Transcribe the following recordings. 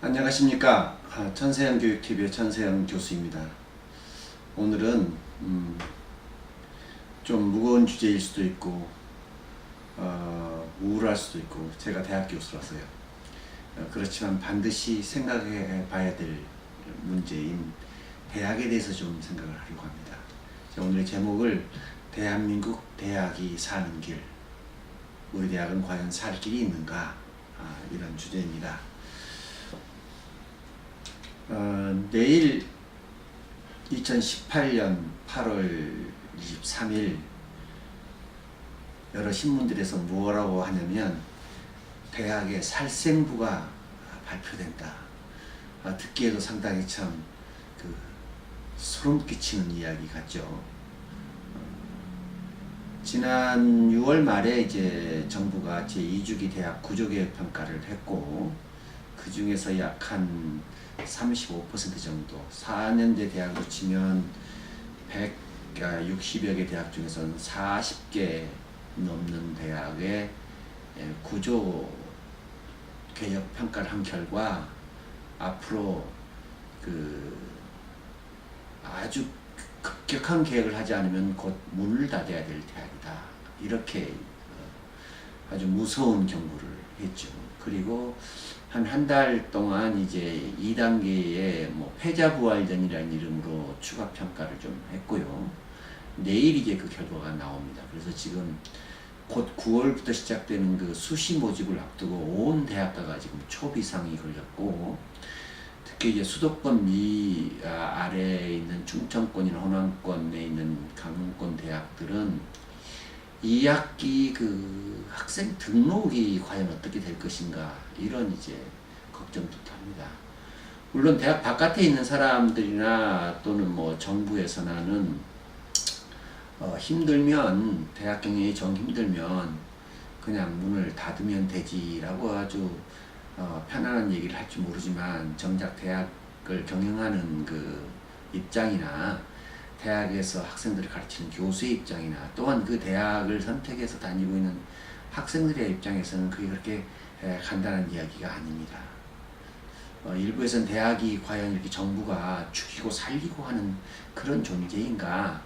안녕하십니까. 천세영 교육TV의 천세영 교수입니다. 오늘은 좀 무거운 주제일 수도 있고 우울할 수도 있고, 제가 대학 교수라서요. 그렇지만 반드시 생각해 봐야 될 문제인 대학에 대해서 좀 생각을 하려고 합니다. 오늘의 제목을 대한민국 대학이 사는 길, 우리 대학은 과연 살 길이 있는가, 이런 주제입니다. 내일 2018년 8월 23일 여러 신문들에서 뭐라고 하냐면 대학의 살생부가 발표된다. 듣기에도 상당히 참 소름 끼치는 이야기 같죠. 지난 6월 말에 이제 정부가 제2주기 대학 구조개혁 평가를 했고, 그 중에서 약 한 35% 정도, 4년제 대학으로 치면 160여 개 대학 중에서는 40개 넘는 대학의 구조 개혁 평가를 한 결과 앞으로 아주 급격한 개혁을 하지 않으면 곧 문을 닫아야 될 대학이다, 이렇게 아주 무서운 경고를 했죠. 그리고 한 달 동안 이제 2단계의 패자부활전이라는 이름으로 추가 평가를 좀 했고요. 내일 이제 그 결과가 나옵니다. 그래서 지금 곧 9월부터 시작되는 그 수시 모집을 앞두고 온 대학가가 지금 초비상이 걸렸고, 특히 이제 수도권 아래에 있는 충청권이나 호남권에 있는 강원권 대학들은 2학기 그 학생 등록이 과연 어떻게 될 것인가, 이런 이제 걱정부터 합니다. 물론 대학 바깥에 있는 사람들이나 또는 정부에서는 힘들면, 대학 경영이 정 힘들면 그냥 문을 닫으면 되지라고 아주 편안한 얘기를 할지 모르지만, 정작 대학을 경영하는 그 입장이나 대학에서 학생들을 가르치는 교수의 입장이나 또한 그 대학을 선택해서 다니고 있는 학생들의 입장에서는 그게 그렇게 간단한 이야기가 아닙니다. 일부에서는 대학이 과연 이렇게 정부가 죽이고 살리고 하는 그런 존재인가,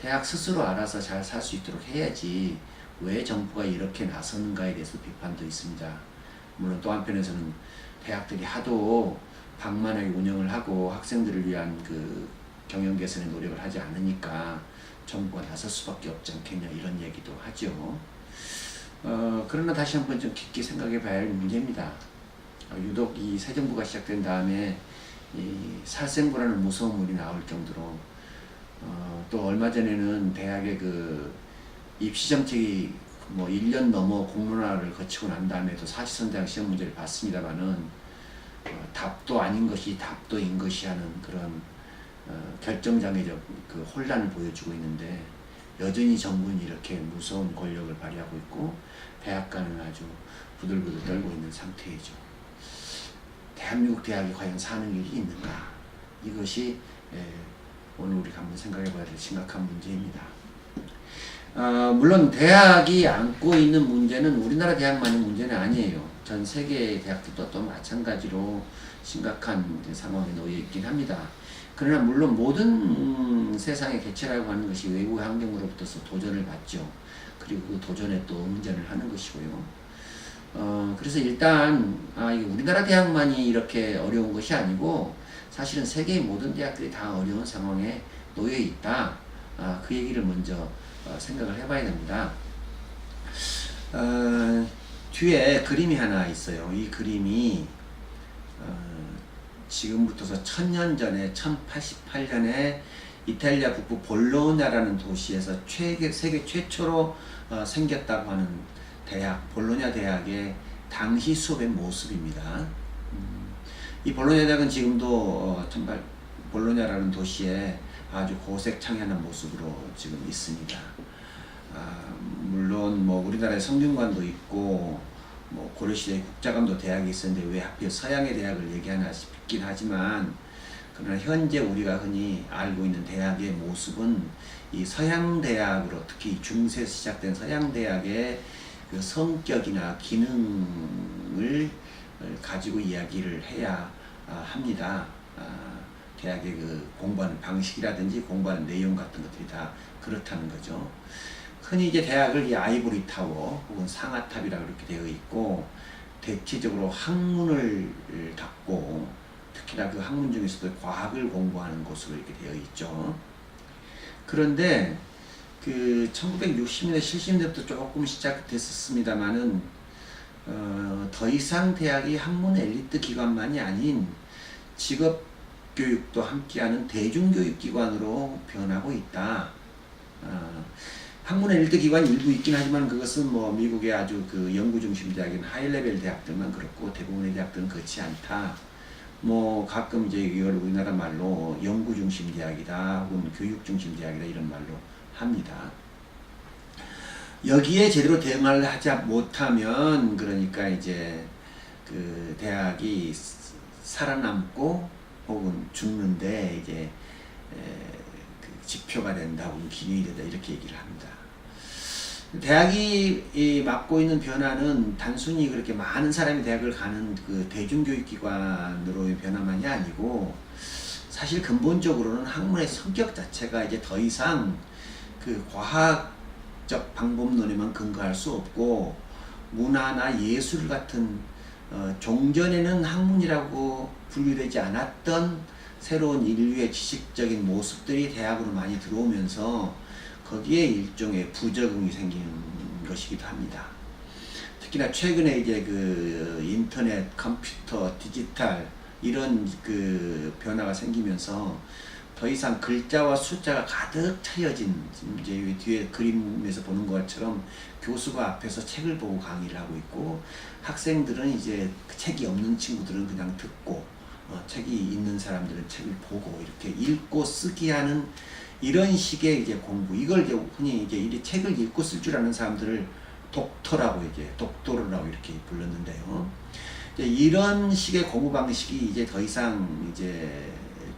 대학 스스로 알아서 잘 살 수 있도록 해야지 왜 정부가 이렇게 나서는가에 대해서 비판도 있습니다. 물론 또 한편에서는 대학들이 하도 방만하게 운영을 하고 학생들을 위한 그 경영 개선에 노력을 하지 않으니까 정부가 나설 수밖에 없지 않겠냐, 이런 얘기도 하죠. 그러나 다시 한번 좀 깊게 생각해 봐야 할 문제입니다. 유독 이 새 정부가 시작된 다음에 이 살생부라는 무서운 물이 나올 정도로, 또 얼마 전에는 대학의 그 입시 정책이 1년 넘어 공론화를 거치고 난 다음에도 사실선정 시험 문제를 봤습니다만은 답도 아닌 것이 답도인 것이 하는 그런 결정장애적 그 혼란을 보여주고 있는데, 여전히 정부는 이렇게 무서운 권력을 발휘하고 있고 대학가는 아주 부들부들 떨고 있는 상태이죠. 대한민국 대학이 과연 사는 일이 있는가, 이것이 오늘 우리가 한번 생각해 봐야 될 심각한 문제입니다. 물론 대학이 안고 있는 문제는 우리나라 대학만의 문제는 아니에요. 전 세계의 대학들도 또 마찬가지로 심각한 상황에 놓여 있긴 합니다. 그러나 물론 모든 세상의 개체라고 하는 것이 외부 환경으로부터 도전을 받죠. 그리고 그 도전에 또 응전을 하는 것이고요. 그래서 일단 이게 우리나라 대학만이 이렇게 어려운 것이 아니고 사실은 세계의 모든 대학들이 다 어려운 상황에 놓여 있다. 그 얘기를 먼저 생각을 해봐야 됩니다. 뒤에 그림이 하나 있어요. 이 그림이 지금부터서 1000년 전에 1088년에 이탈리아 북부 볼로냐라는 도시에서 세계 최초로 생겼다고 하는 대학, 볼로냐 대학의 당시 수업의 모습입니다. 이 볼로냐 대학은 지금도 볼로냐라는 도시에 아주 고색 창연한 모습으로 지금 있습니다. 물론 우리나라에 성균관도 있고 고려시대에 국자감도 대학이 있었는데 왜 하필 서양의 대학을 얘기하나 싶긴 하지만, 그러나 현재 우리가 흔히 알고 있는 대학의 모습은 이 서양 대학으로, 특히 중세에서 시작된 서양 대학의 그 성격이나 기능을 가지고 이야기를 해야 합니다. 대학의 그 공부하는 방식이라든지 공부하는 내용 같은 것들이 다 그렇다는 거죠. 흔히 이제 대학을 이 아이보리 타워 혹은 상아탑이라고 이렇게 되어 있고, 대체적으로 학문을 닫고 특히나 그 학문 중에서도 과학을 공부하는 곳으로 이렇게 되어 있죠. 그런데 그 1960년대 70년대부터 조금 시작됐었습니다만은 더 이상 대학이 학문 엘리트 기관만이 아닌 직업 교육도 함께하는 대중교육기관으로 변하고 있다. 학문 엘리트 기관이 일부 있긴 하지만 그것은 뭐 미국의 아주 그 연구 중심 대학인 하이레벨 대학들만 그렇고 대부분의 대학들은 그렇지 않다. 뭐 가끔 이제 이걸 우리나라 말로 연구 중심 대학이다 혹은 교육 중심 대학이다 이런 말로 합니다. 여기에 제대로 대응을 하지 못하면 그러니까 이제 그 대학이 살아남고 혹은 죽는데 이제 그 지표가 된다 혹은 기준이 된다 이렇게 얘기를 합니다. 대학이 맡고 있는 변화는 단순히 그렇게 많은 사람이 대학을 가는 그 대중교육기관으로의 변화만이 아니고, 사실 근본적으로는 학문의 성격 자체가 이제 더 이상 그 과학적 방법론에만 근거할 수 없고, 문화나 예술 같은 종전에는 학문이라고 분류되지 않았던 새로운 인류의 지식적인 모습들이 대학으로 많이 들어오면서 거기에 일종의 부적응이 생기는 것이기도 합니다. 특히나 최근에 이제 그 인터넷, 컴퓨터, 디지털 이런 그 변화가 생기면서 더 이상 글자와 숫자가 가득 차여진, 이제 뒤에 그림에서 보는 것처럼 교수가 앞에서 책을 보고 강의를 하고 있고, 학생들은 이제 책이 없는 친구들은 그냥 듣고, 책이 있는 사람들은 책을 보고 이렇게 읽고 쓰기 하는 이런 식의 이제 공부, 이걸 이제 흔히 이제 이 책을 읽고 쓸 줄 아는 사람들을 독터라고 이제 독도르라고 이렇게 불렀는데요. 이제 이런 식의 공부 방식이 이제 더 이상 이제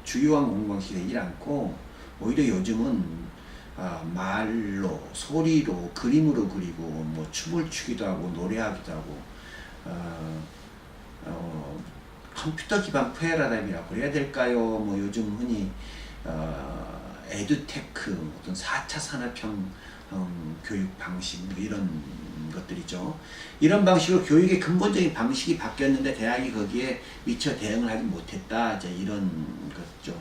주요한 공부 방식이 되지 않고, 오히려 요즘은 말로, 소리로, 그림으로 그리고 뭐 춤을 추기도 하고 노래하기도 하고 컴퓨터 기반 페라다임이라고 해야 될까요? 뭐 요즘 흔히 에듀테크, 어떤 4차 산업형 교육 방식 이런 것들이죠. 이런 방식으로 교육의 근본적인 방식이 바뀌었는데 대학이 거기에 미처 대응을 하지 못했다. 이제 이런 거죠.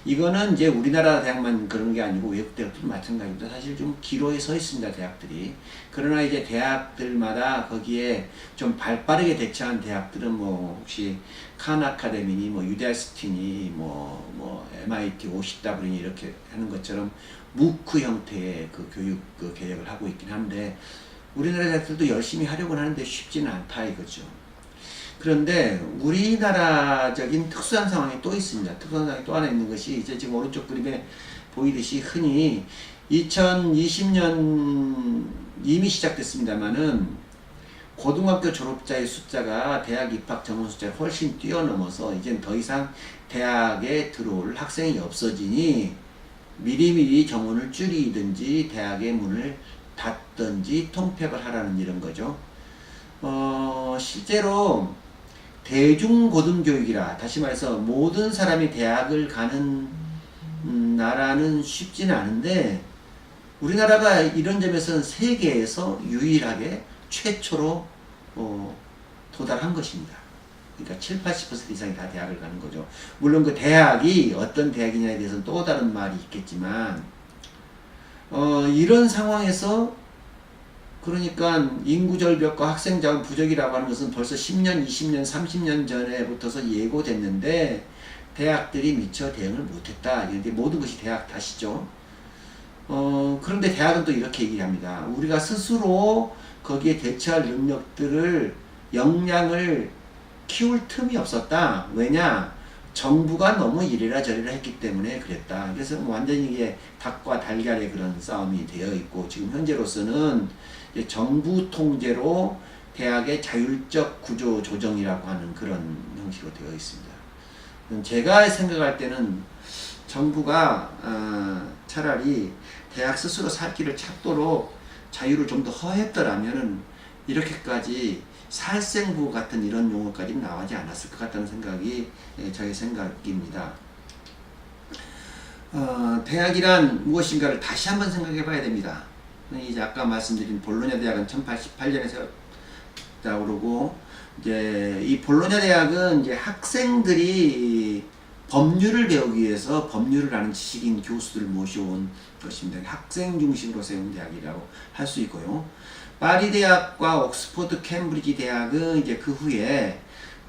이거는 이제 우리나라 대학만 그런 게 아니고 외국 대학들도 마찬가지입니다. 사실 좀 기로에 서 있습니다, 대학들이. 그러나 이제 대학들마다 거기에 좀 발빠르게 대처한 대학들은 뭐 혹시 칸 아카데미니 뭐 유데아스틴이 뭐 MIT, OCW니 이렇게 하는 것처럼 무크 형태의 그 교육 그 개혁을 하고 있긴 한데, 우리나라 대학들도 열심히 하려고 하는데 쉽지는 않다 이거죠. 그런데 우리나라적인 특수한 상황이 또 있습니다. 특수한 상황이 또 하나 있는 것이 이제 지금 오른쪽 그림에 보이듯이 흔히 2020년 이미 시작됐습니다만은 고등학교 졸업자의 숫자가 대학 입학 정원 숫자를 훨씬 뛰어넘어서 이젠 더 이상 대학에 들어올 학생이 없어지니 미리미리 정원을 줄이든지 대학의 문을 닫든지 통폐합을 하라는 이런 거죠. 실제로 대중고등교육이라, 다시 말해서 모든 사람이 대학을 가는 나라는 쉽지는 않은데, 우리나라가 이런 점에서는 세계에서 유일하게 최초로 도달한 것입니다. 그러니까 70~80% 이상이 다 대학을 가는 거죠. 물론 그 대학이 어떤 대학이냐에 대해서는 또 다른 말이 있겠지만, 이런 상황에서 그러니까 인구절벽과 학생자원 부족이라고 하는 것은 벌써 10년, 20년, 30년 전에부터서 예고됐는데 대학들이 미처 대응을 못했다. 이게 모든 것이 대학 탓이죠. 그런데 대학은 또 이렇게 얘기합니다. 우리가 스스로 거기에 대처할 능력들을, 역량을 키울 틈이 없었다. 왜냐? 정부가 너무 이래라 저래라 했기 때문에 그랬다. 그래서 완전히 이게 닭과 달걀의 그런 싸움이 되어 있고, 지금 현재로서는 정부 통제로 대학의 자율적 구조 조정이라고 하는 그런 형식으로 되어 있습니다. 제가 생각할 때는 정부가 차라리 대학 스스로 살 길을 찾도록 자유를 좀 더 허했더라면은 이렇게까지 살생부 같은 이런 용어까지 나오지 않았을 것 같다는 생각이 저의 생각입니다. 대학이란 무엇인가를 다시 한번 생각해 봐야 됩니다. 이제 아까 말씀드린 볼로냐 대학은 1088년에 세웠다고 그러고, 이제 이 볼로냐 대학은 이제 학생들이 법률을 배우기 위해서 법률을 아는 지식인 교수들을 모셔온 것입니다. 학생 중심으로 세운 대학이라고 할 수 있고요. 파리 대학과 옥스퍼드 캠브리지 대학은 이제 그 후에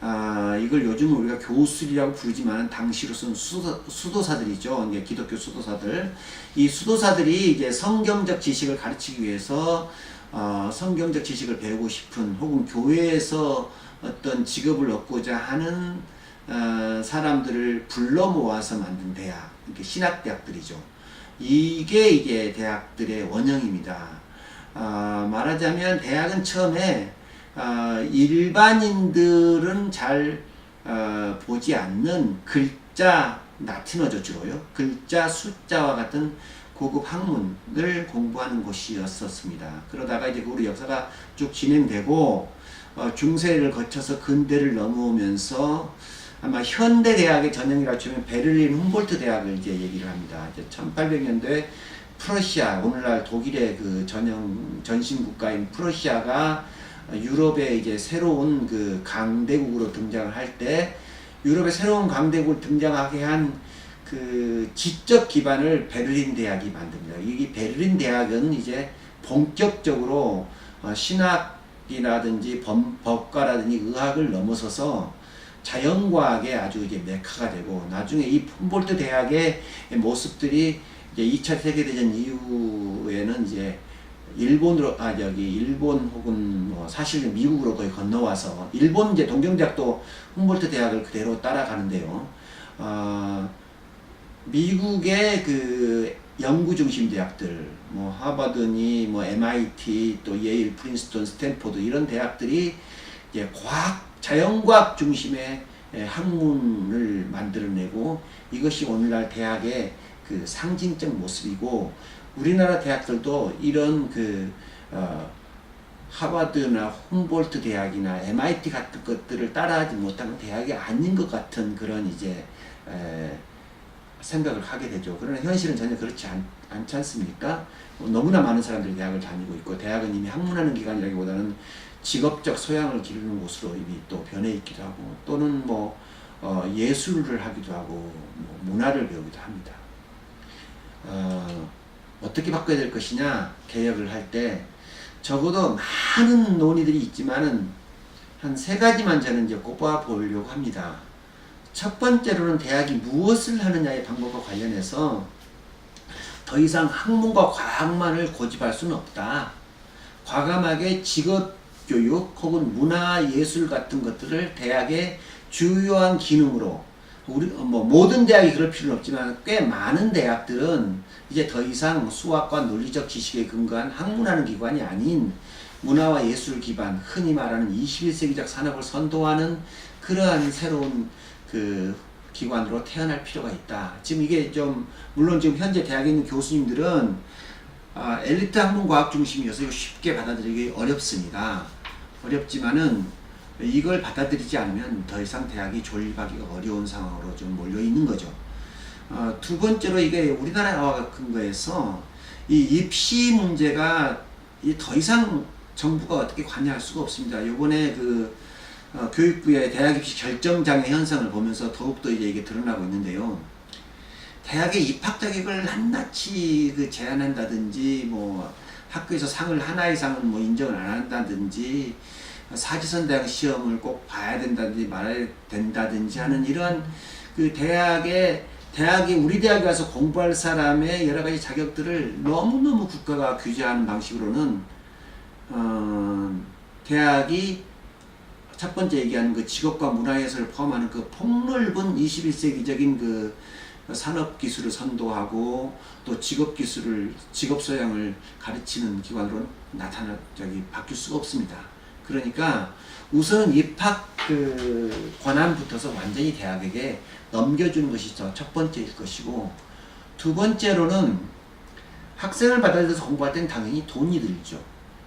이걸 요즘 우리가 교수들이라고 부르지만 당시로서는 수도사들이죠. 이제 기독교 수도사들. 이 수도사들이 이제 성경적 지식을 가르치기 위해서 성경적 지식을 배우고 싶은, 혹은 교회에서 어떤 직업을 얻고자 하는 사람들을 불러 모아서 만든 대학, 이렇게 신학대학들이죠. 이게 이제 대학들의 원형입니다. 말하자면 대학은 처음에 일반인들은 잘 보지 않는 글자, 라틴어죠 주로요. 글자, 숫자와 같은 고급 학문을 공부하는 곳이었습니다. 그러다가 이제 그 역사가 쭉 진행되고 중세를 거쳐서 근대를 넘어오면서 아마 현대 대학의 전형이라고 치면 베를린 훔볼트 대학을 이제 얘기를 합니다. 이제 1800년도에 프러시아, 오늘날 독일의 그 전신 국가인 프러시아가 유럽의 이제 새로운 그 강대국으로 등장을 할 때, 유럽의 새로운 강대국을 등장하게 한 그 지적 기반을 베를린 대학이 만듭니다. 이 베를린 대학은 이제 본격적으로 신학이라든지 법과라든지 의학을 넘어서서 자연과학의 아주 이제 메카가 되고, 나중에 이 훔볼트 대학의 모습들이 이제 2차 세계대전 이후에는 이제 일본 혹은 뭐 사실 미국으로 거의 건너와서, 일본 이제 동경대학도 훔볼트 대학을 그대로 따라가는데요. 미국의 그 연구 중심 대학들, 뭐 하버드니 뭐 MIT, 또 예일, 프린스턴, 스탠포드, 이런 대학들이 이제 자연과학 중심의 학문을 만들어내고, 이것이 오늘날 대학의 그 상징적 모습이고, 우리나라 대학들도 이런 그 하버드나 훔볼트 대학이나 MIT 같은 것들을 따라하지 못하는 대학이 아닌 것 같은 그런 이제 생각을 하게 되죠. 그러나 현실은 전혀 그렇지 않지 않습니까? 너무나 많은 사람들이 대학을 다니고 있고, 대학은 이미 학문하는 기관이라기보다는 직업적 소양을 기르는 곳으로 이미 또 변해 있기도 하고, 또는 뭐 예술을 하기도 하고, 뭐 문화를 배우기도 합니다. 어떻게 바꿔야 될 것이냐, 개혁을 할 때 적어도 많은 논의들이 있지만은 한 3가지만 저는 이제 꼽아 보려고 합니다. 첫 번째로는 대학이 무엇을 하느냐의 방법과 관련해서 더 이상 학문과 과학만을 고집할 수는 없다. 과감하게 직업교육 혹은 문화, 예술 같은 것들을 대학의 주요한 기능으로, 모든 대학이 그럴 필요는 없지만 꽤 많은 대학들은 이제 더 이상 수학과 논리적 지식에 근거한 학문하는 기관이 아닌 문화와 예술 기반, 흔히 말하는 21세기적 산업을 선도하는 그러한 새로운 그 기관으로 태어날 필요가 있다. 지금 이게 물론 지금 현재 대학에 있는 교수님들은 엘리트 학문 과학 중심이어서 이거 쉽게 받아들이기 어렵습니다. 어렵지만은 이걸 받아들이지 않으면 더 이상 대학이 존립하기가 어려운 상황으로 좀 몰려 있는 거죠. 두 번째로, 이게 우리나라와 근거해서 이 입시 문제가 더 이상 정부가 어떻게 관여할 수가 없습니다. 요번에 교육부의 대학 입시 결정장애 현상을 보면서 더욱더 이게 드러나고 있는데요. 대학의 입학 자격을 낱낱이 제한한다든지, 뭐 학교에서 상을 하나 이상은 뭐 인정을 안 한다든지, 사지선 대학 시험을 꼭 봐야 된다든지 말아야 된다든지 하는 이러한 대학이 우리 대학에 와서 공부할 사람의 여러 가지 자격들을 너무너무 국가가 규제하는 방식으로는 대학이 첫 번째 얘기하는 그 직업과 문화예술을 포함하는 그 폭넓은 21세기적인 산업 기술을 선도하고, 또 직업 소양을 가르치는 기관으로 바뀔 수가 없습니다. 그러니까 우선 입학 권한부터서 완전히 대학에게 넘겨주는 것이 첫 번째일 것이고, 두 번째로는 학생을 받아들여서 공부할 때는 당연히 돈이 들죠.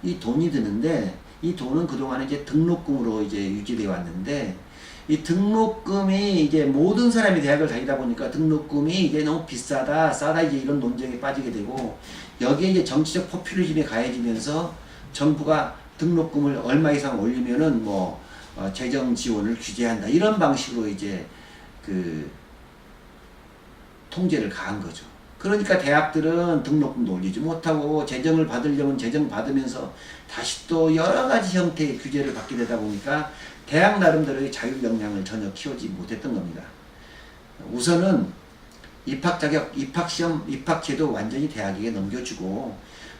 이 돈이 드는데, 이 돈은 그동안 이제 등록금으로 이제 유지되어 왔는데, 이 등록금이 이제 모든 사람이 대학을 다니다 보니까 등록금이 이제 너무 비싸다, 싸다, 이제 이런 논쟁에 빠지게 되고, 여기에 이제 정치적 포퓰리즘이 가해지면서 정부가 등록금을 얼마 이상 올리면은 뭐 재정 지원을 규제한다, 이런 방식으로 이제 그 통제를 가한 거죠. 그러니까 대학들은 등록금도 올리지 못하고 재정을 받으려면 재정 받으면서 다시 또 여러 가지 형태의 규제를 받게 되다 보니까 대학 나름대로의 자율 역량을 전혀 키우지 못했던 겁니다. 우선은 입학 자격, 입학 시험, 입학제도 완전히 대학에게 넘겨주고,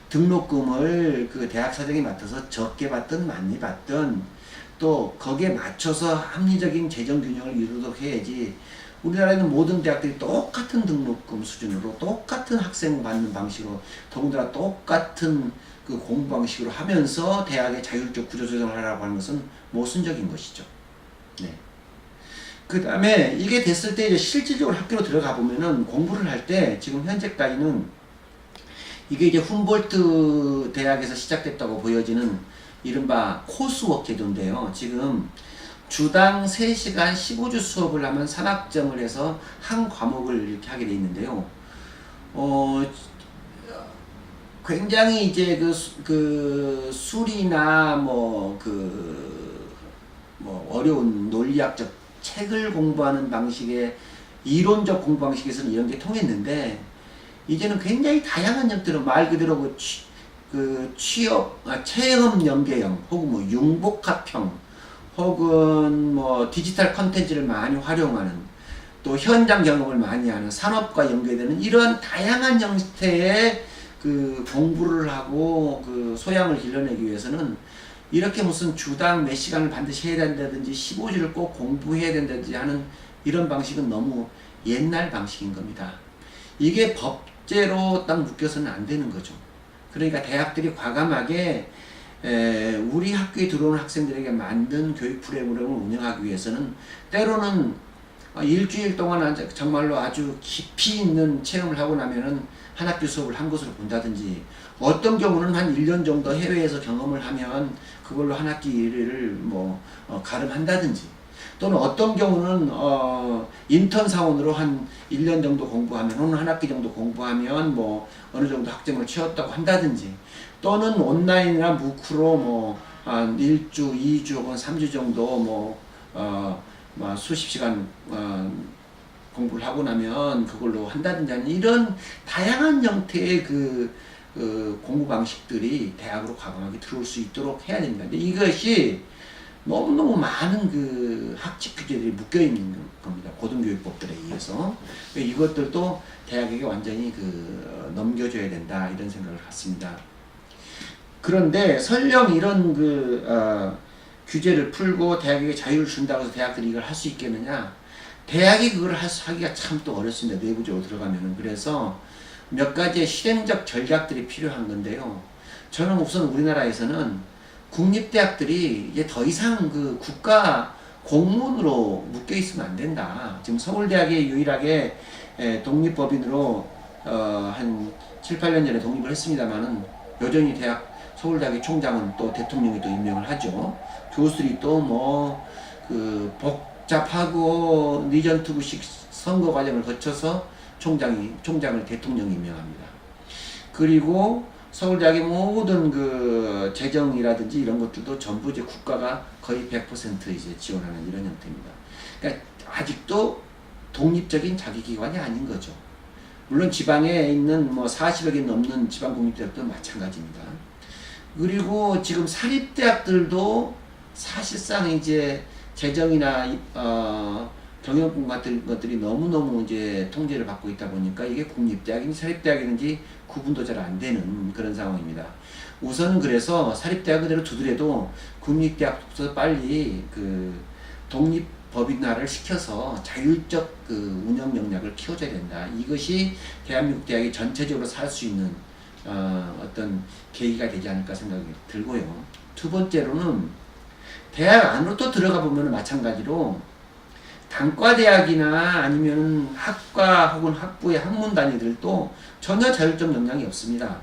등록금을 그 대학 사정에 맞춰서 적게 받든 많이 받든 또 거기에 맞춰서 합리적인 재정 균형을 이루도록 해야지, 우리나라에는 모든 대학들이 똑같은 등록금 수준으로 똑같은 학생 받는 방식으로 더군다나 똑같은 그 공부 방식으로 하면서 대학의 자율적 구조 조정을 하라고 하는 것은 모순적인 것이죠. 네. 그 다음에 이게 됐을 때 이제 실질적으로 학교로 들어가 보면은 공부를 할 때 지금 현재까지는 이게 이제 훔볼트 대학에서 시작됐다고 보여지는 이른바 코스웍 제도인데요. 지금 주당 3시간 15주 수업을 하면 산학점을 해서 한 과목을 이렇게 하게 돼 있는데요. 굉장히 이제 그 술이나 뭐 어려운 논리학적 책을 공부하는 방식의 이론적 공부 방식에서는 이런 게 통했는데, 이제는 굉장히 다양한 형태로 말 그대로 체험 연계형 혹은 뭐 융복합형 혹은 뭐 디지털 컨텐츠를 많이 활용하는, 또 현장 경험을 많이 하는, 산업과 연계되는 이런 다양한 형태의 그 공부를 하고 그 소양을 길러내기 위해서는 이렇게 무슨 주당 몇 시간을 반드시 해야 된다든지 15주를 꼭 공부해야 된다든지 하는 이런 방식은 너무 옛날 방식인 겁니다. 이게 법제로 딱 묶여서는 안 되는 거죠. 그러니까 대학들이 과감하게 우리 학교에 들어오는 학생들에게 만든 교육 프로그램을 운영하기 위해서는 때로는 일주일 동안 정말로 아주 깊이 있는 체험을 하고 나면은 한 학기 수업을 한 곳으로 본다든지, 어떤 경우는 한 1년 정도 해외에서 경험을 하면 그걸로 한 학기를 가름한다든지, 또는 어떤 경우는 인턴 사원으로 한 1년 정도 공부하면 혹은 한 학기 정도 공부하면 뭐 어느 정도 학점을 채웠다고 한다든지, 또는 온라인이나 무크로 한 1주, 2주 혹은 3주 정도 수십 시간 공부를 하고 나면 그걸로 한다든지 하는 이런 다양한 형태의 공부 방식들이 대학으로 과감하게 들어올 수 있도록 해야 됩니다. 근데 이것이 너무너무 많은 학칙 규제들이 묶여있는 겁니다. 고등교육법들에 의해서. 이것들도 대학에게 완전히 넘겨줘야 된다, 이런 생각을 갖습니다. 그런데 설령 이런 규제를 풀고 대학에게 자유를 준다고 해서 대학들이 이걸 할 수 있겠느냐? 대학이 그걸 하기가 참 또 어렵습니다. 내부적으로 들어가면은. 그래서 몇 가지의 실행적 전략들이 필요한 건데요. 저는 우선 우리나라에서는 국립대학들이 이제 더 이상 국가 공무원으로 묶여 있으면 안 된다. 지금 서울대학이 유일하게 독립법인으로 한 7, 8년 전에 독립을 했습니다만은 여전히 서울대학의 총장은 또 대통령이 또 임명을 하죠. 교수들이 또 복잡하고 리전투브식 선거 과정을 거쳐서 총장을 대통령이 임명합니다. 그리고 서울대학의 모든 재정이라든지 이런 것들도 전부 이제 국가가 거의 100% 이제 지원하는 이런 형태입니다. 그러니까 아직도 독립적인 자기기관이 아닌 거죠. 물론 지방에 있는 40여개 넘는 지방공립대학도 마찬가지입니다. 그리고 지금 사립대학들도 사실상 이제 재정이나 경영권 같은 것들이 너무너무 이제 통제를 받고 있다 보니까 이게 국립대학인지 사립대학인지 구분도 잘 안 되는 그런 상황입니다. 우선은 그래서 사립대학 그대로 두더라도 국립대학부터 빨리 독립법인화를 시켜서 자율적 운영 역량을 키워줘야 된다. 이것이 대한민국 대학이 전체적으로 살 수 있는 어떤 계기가 되지 않을까 생각이 들고요. 두 번째로는 대학 안으로 또 들어가 보면 마찬가지로 단과대학이나 아니면 학과 혹은 학부의 학문 단위들도 전혀 자율적 역량이 없습니다.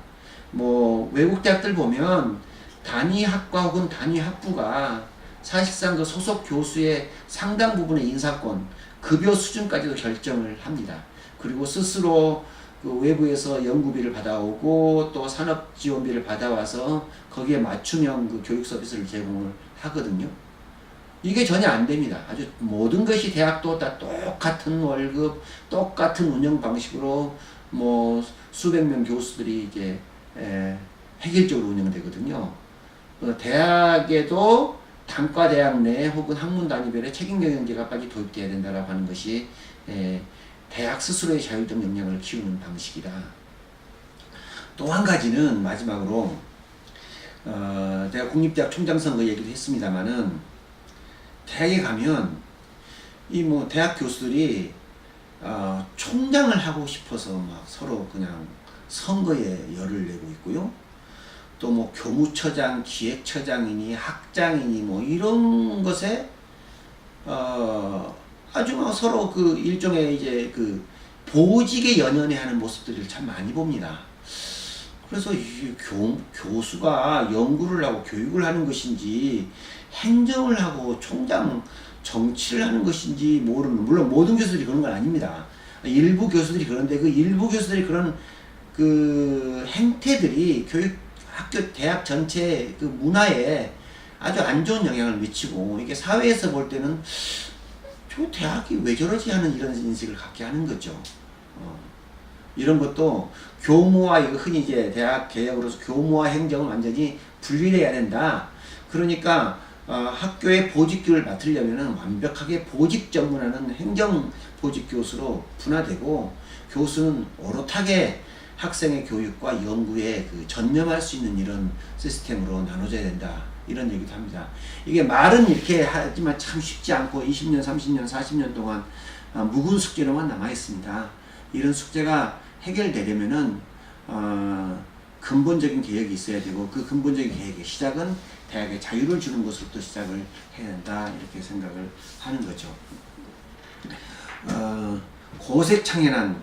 외국 대학들 보면 단위학과 혹은 단위학부가 사실상 그 소속 교수의 상당 부분의 인사권, 급여 수준까지도 결정을 합니다. 그리고 스스로 그 외부에서 연구비를 받아오고 또 산업지원비를 받아와서 거기에 맞춤형 그 교육 서비스를 제공을 하거든요. 이게 전혀 안 됩니다. 아주 모든 것이 대학도 다 똑같은 월급, 똑같은 운영 방식으로 뭐 수백 명 교수들이 이제 획일적으로 운영되거든요. 대학에도 단과대학 내 혹은 학문 단위별의 책임경영제가 빨리 도입돼야 된다라고 하는 것이 대학 스스로의 자율적 역량을 키우는 방식이다. 또 한 가지는 마지막으로 제가 국립대학 총장 선거 얘기도 했습니다만은 대학에 가면 이 뭐 대학 교수들이 총장을 하고 싶어서 막 서로 그냥 선거에 열을 내고 있고요. 또 뭐 교무처장, 기획처장이니 학장이니 뭐 이런 것에 아주 막 서로 그 일종의 이제 그 보직에 연연해하는 모습들을 참 많이 봅니다. 그래서 이 교수가 연구를 하고 교육을 하는 것인지 행정을 하고 총장 정치를 하는 것인지 모르는, 물론 모든 교수들이 그런 건 아닙니다. 일부 교수들이 그런데 그 일부 교수들이 그런 그 행태들이 학교 대학 전체 그 문화에 아주 안 좋은 영향을 미치고, 이게 사회에서 볼 때는 저 대학이 왜 저러지 하는 이런 인식을 갖게 하는 거죠. 이런 것도 교무와, 이거 흔히 이제 대학 개혁으로서 교무와 행정을 완전히 분리해야 된다. 그러니까 학교의 보직교를 맡으려면 완벽하게 보직 전문하는 행정 보직 교수로 분화되고, 교수는 오롯하게 학생의 교육과 연구에 그 전념할 수 있는 이런 시스템으로 나눠져야 된다. 이런 얘기도 합니다. 이게 말은 이렇게 하지만 참 쉽지 않고 20년, 30년, 40년 동안 묵은 숙제로만 남아 있습니다. 이런 숙제가 해결되려면은 근본적인 개혁이 있어야 되고, 그 근본적인 개혁의 시작은 대학에 자유를 주는 것으로부터 시작을 해야 된다. 이렇게 생각을 하는 거죠. 고색창연한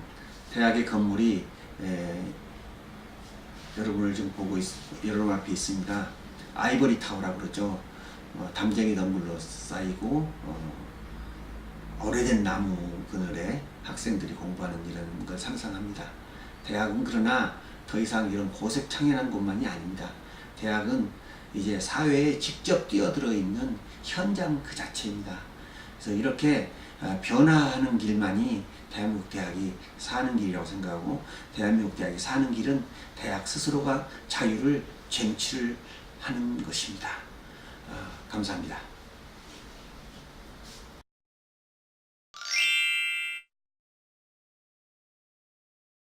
대학의 건물이 여러분을 지금 여러분 앞에 있습니다. 아이보리 타워라고 그러죠. 담쟁이 덩굴로 쌓이고 오래된 나무 그늘에 학생들이 공부하는 이런 걸 상상합니다. 대학은 그러나 더 이상 이런 고색창연한 곳만이 아닙니다. 대학은 이제 사회에 직접 뛰어들어 있는 현장 그 자체입니다. 그래서 이렇게 변화하는 길만이 대한민국 대학이 사는 길이라고 생각하고, 대한민국 대학이 사는 길은 대학 스스로가 자유를 쟁취를 하는 것입니다. 감사합니다.